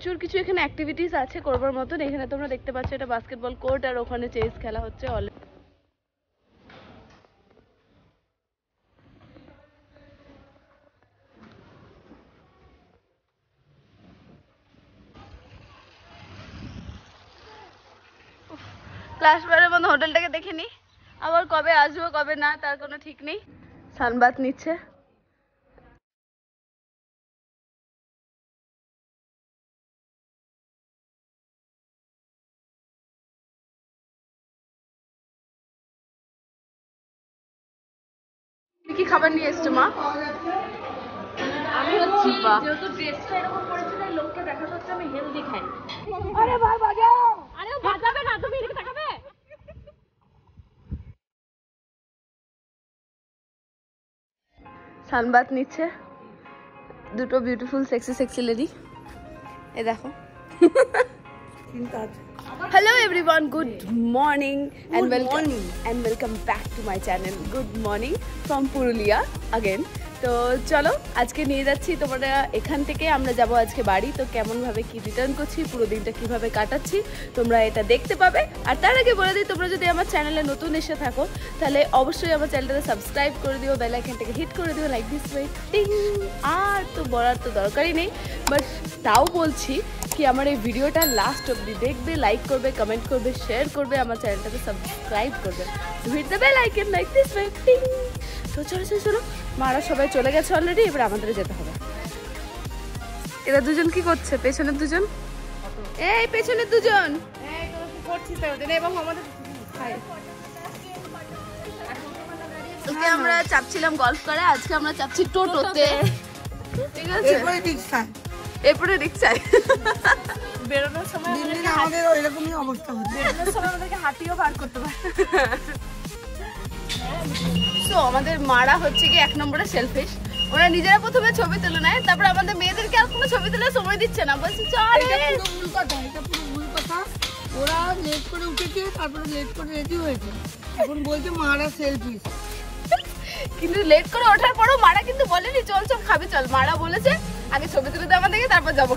প্রচুর কিছু এখানে অ্যাক্টিভিটিস আছে করবার মতন। এখানে তোমরা দেখতে পাচ্ছ এটা বাস্কেটবল কোর্ট, আর ওখানে চেস খেলা হচ্ছে অলরেডি। ক্লাস বারের মতো হোটেলটাকে দেখে নি, আবার কবে আসবো কবে না তার কোনো ঠিক নেই। সানবাত নিচ্ছে। কি খাবার নিয়ে এসছো মা? আমি হচ্ছে যেহেতু ড্রেসটা এরকম পড়েছে তাই লোককে দেখাতে হচ্ছে আমি হেলদি খাই। আরে ভাই বাজাও। আরে ও বাজাবে না, তুমি এদিকে তাকাবে। সানবাত নিচ্ছে দুটো বিউটিফুল সেক্সি লেডি। এ দেখো। Hello everyone, good morning and welcome back to my channel. Good morning from Purulia again. তো চলো আজকে নিয়ে যাচ্ছি তোমরা এখান থেকে, আমরা যাব আজকে বাড়ি। তো কেমন ভাবে কি রিটার্ন করছি, পুরো দিনটা কিভাবে কাটাচ্ছি তোমরা এটা দেখতে পাবে। আর তার আগে বলে দিই, তোমরা যদি আমার চ্যানেলে নতুন এসে থাকো তাহলে অবশ্যই আমার চ্যানেলটাকে সাবস্ক্রাইব করে দিও, বেল আইকনটাকে হিট করে দিও লাইক দিস ওয়ে টিং। আর তো বলার তো দরকারই নেই, বাট তাও বলছি কি আমার এই ভিডিওটা লাস্ট অবধি দেখবে, লাইক করবে, কমেন্ট করবে, শেয়ার করবে, আমার চ্যানেলটাকে সাবস্ক্রাইব করবে, hit the bell icon like this way টিং। তো চলো মারা সবাই চলে গেছে অলরেডি, এবার আমাদের যেতে হবে। এরা দুজন কি করছে? পেছনের দুজন, এই পেছনের দুজন আমরা চাপছিলাম গল্ফ করে, আজকে আমরা চাপছি টোটোতে। ঠিক আছে, এরপরে রিক্সায়। বেরোনোর সময় আমাদের ওইরকমই অবস্থা হচ্ছে, বেরোনোর সময় আমাদেরকে হাঁটিও পার করতে পারে। তো আমাদের মারা হচ্ছে কি 1 নম্বরে সেলফিশ। ওরা নিজেরা প্রথমে ছবি তুলে নেয়, তারপর আমাদের মেয়েদেরকে আর কোনো ছবি তোলার সময় দিচ্ছে না, বলছে চল। এটা পুরো ভুল কথা, এটা পুরো ভুল কথা। ওরা লেট করে উঠেছে, তারপরে লেট করে রেডি হয়েছে, এখন বলছে মারা সেলফিশ। কিন্তু লেট করে ওঠার পরও মারা কিন্তু বলেনি চল চল খাবি চল। মারা বলেছে আগে ছবি তুলে দাও আমাদেরকে, তারপর যাবো।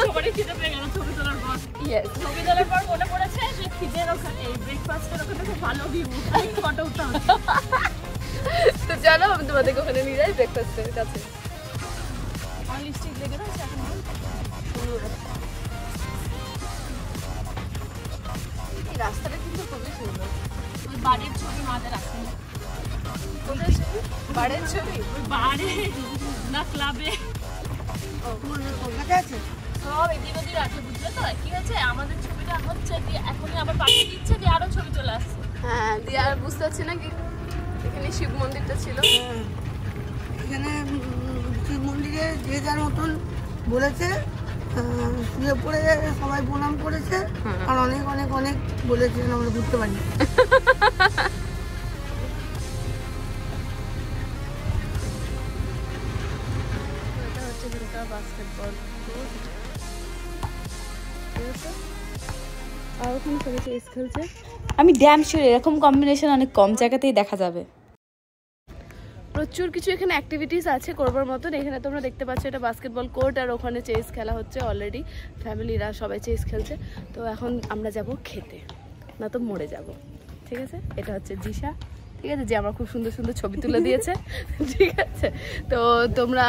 সবারই খিদে পেয়ে গেল ছবি তোলার পর। ছবি তোলার পর মনে পড়েছে যে খিদের ওখানে ব্রেকফাস্টের ওখানে খুব ভালো ভিউ, ফটো উঠতে হবে। তো চলো আমি তোমাদেরকে ওখানে নিয়ে যাই ব্রেকফাস্টের কাছে। লিপস্টিক লেগে রয়েছে এখন। এই রাস্তাটা কিন্তু খুবই সুন্দর। ওই বাড়ির ছবি মাঝে রাখছে। কোথায় ছবি? বাড়ির ছবি? ওই বাড়ি না ক্লাবে। কোথায় আছে? সব এদিক ওদিক আছে, বুঝলে তো? কি হয়েছে আমাদের ছবিটা হচ্ছে দিয়ে এখনই আবার পাঠিয়ে দিচ্ছে, দিয়ে আরো ছবি চলে আসছে। হ্যাঁ, দিয়ে আর বুঝতে পারছি না কি এখানে শিব মন্দিরটা ছিল। এখানে শিব মন্দিরে যে যার মতন বলেছে, শুয়ে পড়ে সবাই প্রণাম করেছে, আর অনেক অনেক অনেক বলেছে, আমরা বুঝতে পারি। আমি ড্যাম শিওর এরকম কম্বিনেশন অনেক কম জায়গাতেই দেখা যাবে। প্রচুর কিছু এখানে অ্যাক্টিভিটিস আছে করবার মতন। এখানে তোমরা দেখতে পাচ্ছ এটা বাস্কেটবল কোর্ট, আর ওখানে চেস খেলা হচ্ছে অলরেডি। ফ্যামিলিরা সবাই চেস খেলছে। তো এখন আমরা যাব খেতে, না তো মরে যাব। ঠিক আছে, এটা হচ্ছে জিশা, ঠিক আছে, যে আমার খুব সুন্দর সুন্দর ছবি তুলে দিয়েছে। ঠিক আছে, তো তোমরা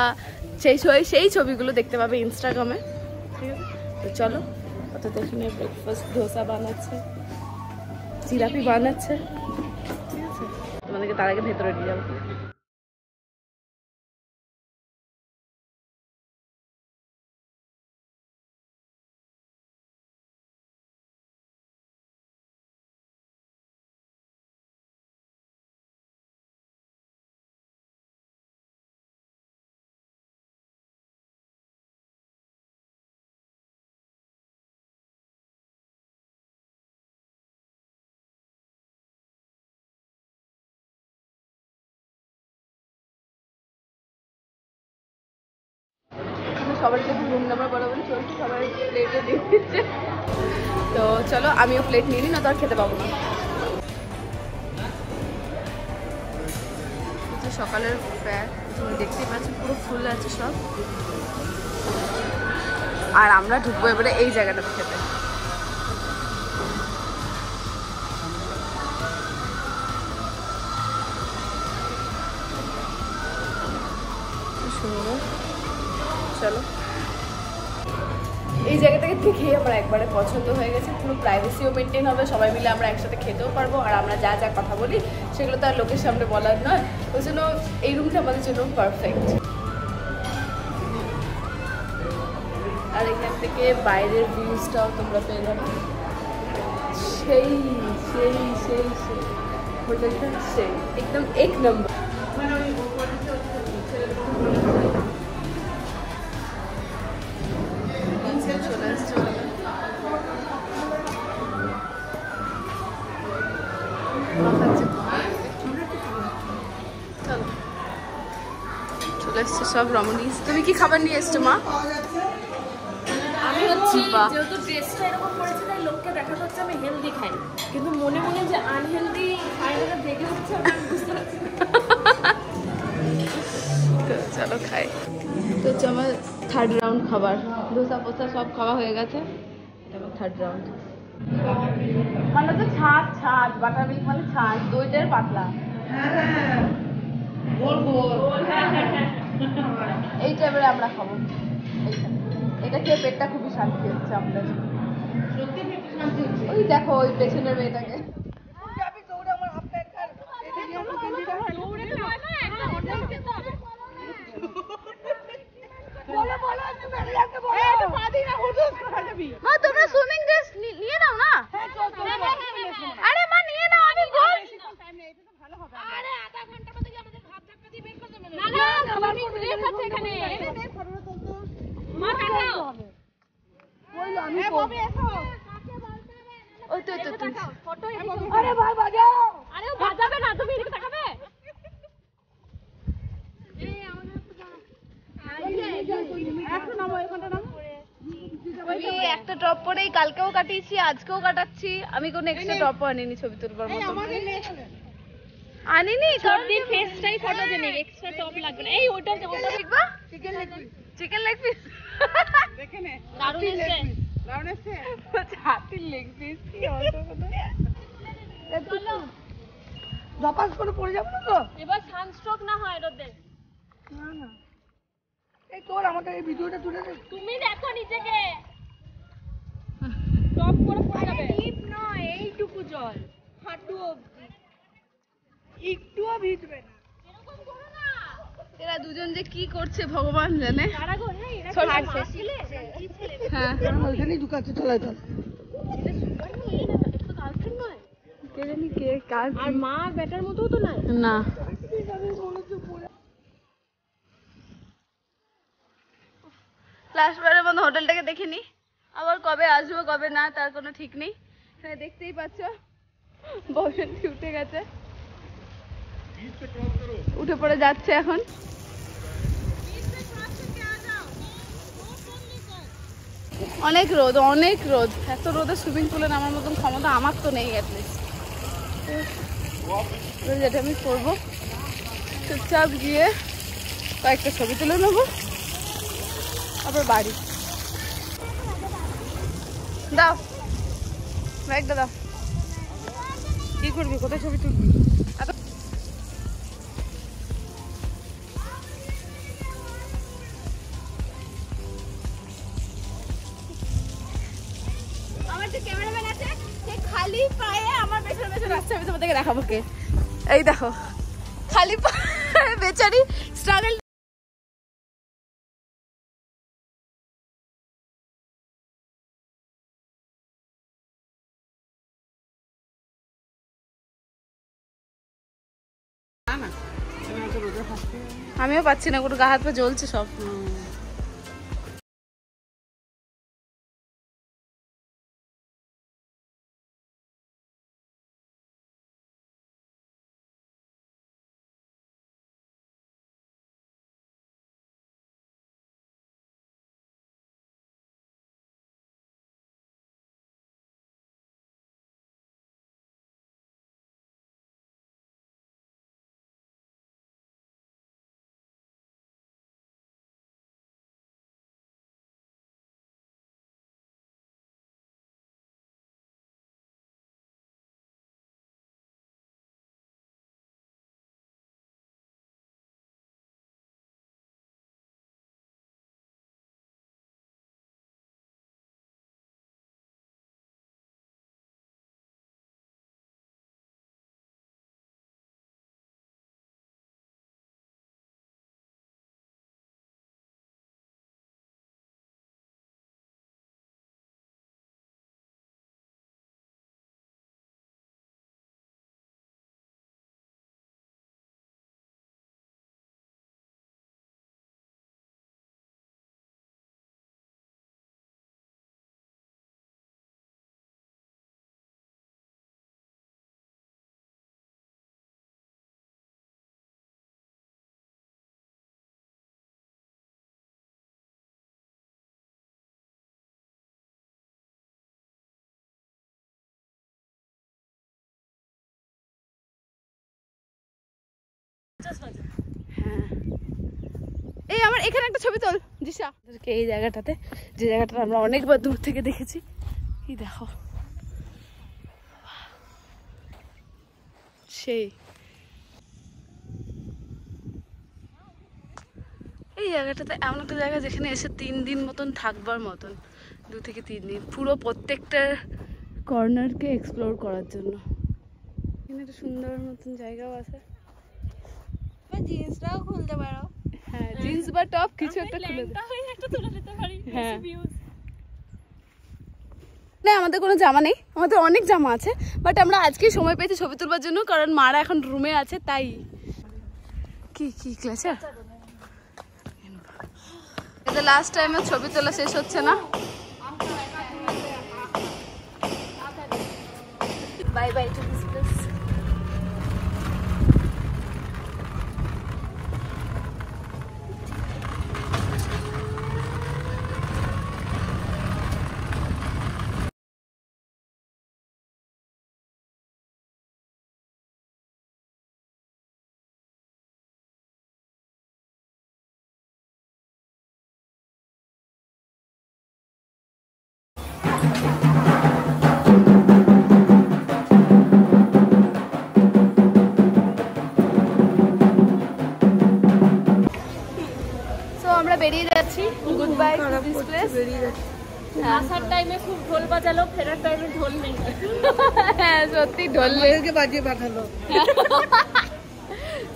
সেই ছবিগুলো দেখতে পাবে ইনস্টাগ্রামে। ঠিক আছে, তো চলো। অর্থাৎ এখানে ব্রেকফাস্ট ধোসা বানাচ্ছে, জিলাপি বানাচ্ছে। ঠিক আছে, তোমাদেরকে তার আগে ভেতরে নিয়ে যাবো। সবার কাছে রুম নাম্বার বরাবর চলছে, সবাই প্লেটে দিয়ে দিচ্ছে। তো চলো আমিও প্লেট নিয়ে নিই, না তো আর খেতে পাবো না। সকালের প্যাক তুমি দেখতেই পাচ্ছ, পুরো ফুল আছে সব। আর আমরা ঢুকবো এবারে এই জায়গাটাতে খেতে। চলো, এই জায়গাটাকে দেখেই আমার একবারে পছন্দ হয়ে গেছে। পুরো প্রাইভেসিও মেনটেন হবে, সবাই মিলে আমরা একসাথে খেতেও পারবো, আর আমরা যা যা কথা বলি সেগুলো তো আর লোকের সামনে বলার নয়। ওই জন্য এই রুমটা আমাদের জন্য পারফেক্ট। আর এখান থেকে বাইরের ভিউজটাও তোমরা পেয়ে যাবে। সেই সেই সেই সেই হোটেলটা সেই একদম এক নম্বর। চলে এসছে সব রমণী। তুমি কি খাবার নিয়ে এসছো মা? আমি হচ্ছে যেহেতু ড্রেসটা এরকম পড়েছে তাই লোককে দেখাতে হচ্ছে আমি হেলদি খাই, কিন্তু মনে মনে যে আনহেলদি খাইটা দেখে হচ্ছে আমি বুঝতে পারছি। চলো খাই। তো হচ্ছে আমার থার্ড রাউন্ড খাবার, ধোসা পোসা সব খাওয়া হয়ে গেছে। এটা আমার থার্ড রাউন্ড। মানে তো ছাঁচ ছাঁচ, বাটার মিল্ক মানে ছাঁচ, দইটার পাতলা। এইটা এবারে আমরা খাবো। এটা খেয়ে পেটটা খুবই শান্তি হচ্ছে আমাদের। ওই দেখো ওই পেছনের মেয়েটাকে। তোমরা সুইমিং ড্রেস নিয়ে নাও না। আরে মা নিয়ে নাও, আমি একটা টপ পরেই কালকেও কাটিয়েছি, আজকেও কাটাচ্ছি। আমি কোনো এক্সট্রা টপও আনিনি ছবি তুলবার মতো। আনিনি, সর্দির ফেসটাই ফটোজেনিক, এক্সট্রা টপ লাগবে না। এই ওটা দেখবা চিকেন লেগ পিস দেখে নে, দারুণ এসেছে। দারুণ এসেছে, হাতির লেগ পিস কি অসাধারণ। ধপাস করে পড়ে যাবো না তো? এবার সানস্ট্রোক না হয় রোদে। না না, এই তোর আমাকে এই ভিডিওটা তুলে দে। তুমি দেখো নিচেকে, টপ করে পড়ে যাবে। ডিপ নয়, এইটুকু জল, হাঁটু অবধি, একটুও ভিজবে না। এরকম করো না। এরা দুজন যে কি করছে ভগবান জানে। কারা গো? হ্যাঁ, এরা ছাড়ছে। ছেলে কি ছেলে? হ্যাঁ ওইখানেই ঢুকাচ্ছে, চলে চল। এটা সুপার নয়, এটা তো গার্লফ্রেন্ড নয়। কে জানি কে কার। আর মা বেটার মতো তো নাই না। লাস্টবারের মতো হোটেলটাকে দেখিনি, আবার কবে আসবো কবে না তার কোনো ঠিক নেই। এখানে দেখতেই পাচ্ছ বসন্তী উঠে গেছে, উঠে পড়ে যাচ্ছে এখন। অনেক রোদ, অনেক রোদ। এত রোদে সুইমিং পুলে নামার মতন ক্ষমতা আমার তো নেই। অ্যাটলিস্ট যেটা আমি করবো চুপচাপ গিয়ে কয়েকটা ছবি তুলে নেবো, তারপর বাড়ি। দাও ব্যাগটা দাও। কি করবি, কোথায় ছবি তুলবি? আমার যে ক্যামেরাম্যান আছে সে খালি পায়ে আমার পেছনে পেছনে আসছে, আমি তোমাদেরকে দেখাবো কে। এই দেখো খালি পায়ে বেচারি স্ট্রাগল। আমিও পাচ্ছি না, কোনো গা হাত পা জ্বলছে সব। হ্যাঁ, এই আমার এখানে একটা ছবি তোল দিশা। এই জায়গাটাতে, যে জায়গাটা আমরা অনেকবার দূর থেকে দেখেছি, এই দেখো সেই এই জায়গাটাতে এমন একটা জায়গা যেখানে এসে 3 দিন মতন থাকবার মতন, 2 থেকে 3 দিন পুরো প্রত্যেকটা কর্নারকে এক্সপ্লোর করার জন্য। এখানে একটা সুন্দর মতন জায়গাও আছে, জিন্সটাও খুলতে পারো। হ্যাঁ জিন্স বা টপ কিছু একটা খুলে একটা তুলে নিতে পারি। হ্যাঁ না, আমাদের কোনো জামা নেই, আমাদের অনেক জামা আছে, বাট আমরা আজকেই সময় পেয়েছি ছবি তুলবার জন্য, কারণ মারা এখন রুমে আছে তাই। কি কি ক্লাসে এটা লাস্ট টাইমে ছবি তোলা শেষ হচ্ছে না। Bye bye to this place. আমরা বেরিয়ে যাচ্ছি, good bye to this place. আসার টাইমে খুব ঢোল বাজালো, ফেরার টাইমে ঢোল নেই। হ্যাঁ সত্যি ঢোল বাজিয়ে পাঠালো।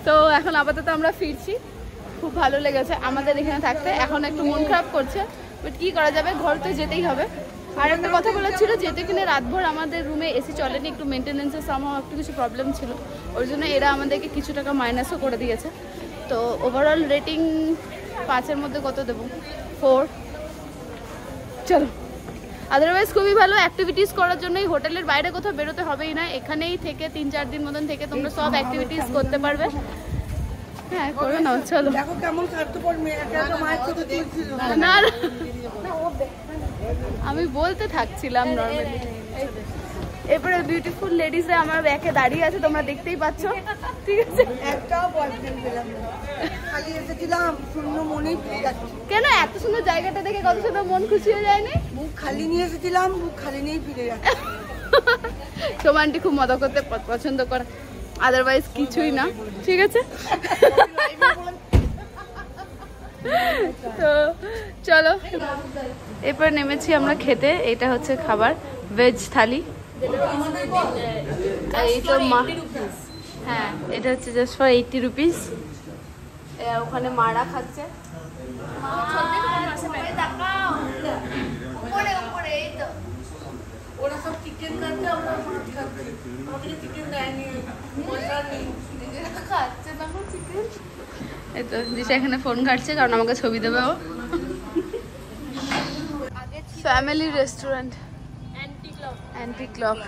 তো এখন আপাতত আমরা ফিরছি, খুব ভালো লেগেছে আমাদের এখানে থাকতে। এখন একটু মন খারাপ করছে, বাট কি করা যাবে, ঘর তো যেতেই হবে। আর একটা কথা বলেছিল, যেহেতু কিনা রাতভর আমাদের রুমে এসি চলেনি, একটু মেনটেনেন্সের সামহাও একটু কিছু প্রবলেম ছিল, ওর জন্য এরা আমাদেরকে কিছু টাকা মাইনাসও করে দিয়েছে। তো ওভারঅল রেটিং 5-এর মধ্যে কত দেবো? 4। চলো, আদারওয়াইজ খুবই ভালো। অ্যাক্টিভিটিস করার জন্য এই হোটেলের বাইরে কোথাও বেরোতে হবেই না, এখানেই থেকে 3-4 দিন মতন থেকে তোমরা সব অ্যাক্টিভিটিস করতে পারবে। হ্যাঁ করে নাও, চলো। দেখো কেমন স্বার্থপর মেয়েটা, তো মায়ের চোখে তুলছিল না আমি বলতে থাকছিলাম নর্মালি। এরপরে বিউটিফুল লেডিসে আমার ব্যাকে দাঁড়িয়ে আছে, তোমরা দেখতেই পাচ্ছ, ঠিক আছে? একটাও বয়ফ্রেন্ড পেলাম না, খালি এসেছিলাম শূন্য মনেই পেয়ে যাচ্ছি। কেন এত সুন্দর জায়গাটা দেখে কত সুন্দর মন খুশি হয়ে যায়নি? বুক খালি নিয়ে এসেছিলাম, বুক খালি নিয়েই ফিরে যাচ্ছে। সোমানটি খুব মজা করতে পছন্দ করে, আদারওয়াইজ কিছুই না, ঠিক আছে? তো চলো, এরপর নেমেছি আমরা খেতে। এটা হচ্ছে খাবার, ভেজ থালি। আর এই তো মা, হ্যাঁ এটা হচ্ছে জাস্ট ফর 80 রুপিস। ওখানে মারা খাচ্ছে, ওরা সব চিকেন খাচ্ছে, আমরা মাছ খাচ্ছি। আমাদের চিকেন দেয়নি, মশলা নেই, খাচ্ছে না চিকেন। এই তো দিশা এখানে ফোন কাটছে, কারণ আমাকে ছবি দেবে ও। Family restaurant, anti clock.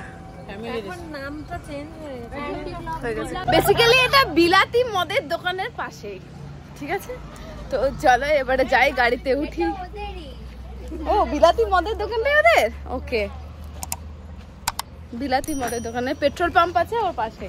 নামটা চেঞ্জ হয়ে গেছে। বেসিক্যালি এটা বিলাতি মদের দোকানের পাশেই, ঠিক আছে? তো চলো এবারে যাই, গাড়িতে উঠি। ও বিলাতি মদের দোকানটাই ওদের, ওকে। বিলাতি মদের দোকানে পেট্রোল পাম্প আছে ওর পাশে।